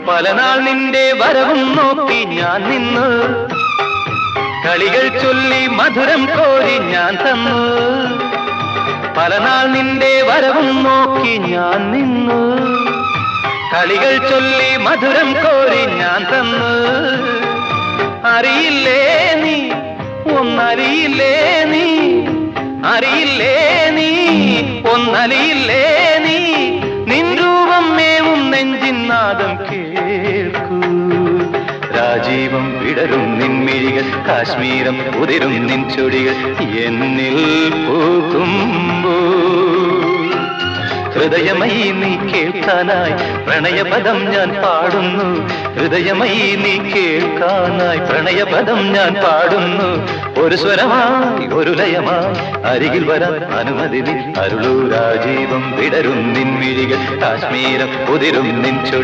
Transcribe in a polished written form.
പലനാൾ നിന്റെ വരവും നോക്കി ഞാൻ നിന്നു, കളികൾ ചൊല്ലി മധുരം കോരി ഞാൻ തന്നു. പലനാൾ നിന്റെ വരവും നോക്കി ഞാൻ നിന്നു, കളികൾ ചൊല്ലി മധുരം കോരി ഞാൻ തന്നു. അറിയില്ലേ നീ, ഒന്നറിയില്ലേ നീ, അറിയില്ലേ നീ, ഒന്നറിയില്ലേ നീ, നിൻ രൂപം മേവും നെഞ്ചിൻ നാദം കേൾക്കൂ. രാജീവം വിടരും നിൻമിഴികൾ, കാശ്മീരം ഉതിരും നിൻ ചൊടികൾ എന്നിൽ പൂക്കുമ്പോ. ഹൃദയമയി നീ കേൾക്കാനായി പ്രണയപദം ഞാൻ പാടുന്നു, ഹൃദയമയി നീ കേൾക്കാനായി പ്രണയപദം ഞാൻ പാടുന്നു. ഒരു സ്വരമായി ഒരു ലയമായി അരികിൽ വരാൻ അനുമതി നീ അരുളൂ. രാജീവം വിടരും നിൻമിഴികൾ, കാശ്മീരം ഉതിരും നിൻ ചൊടി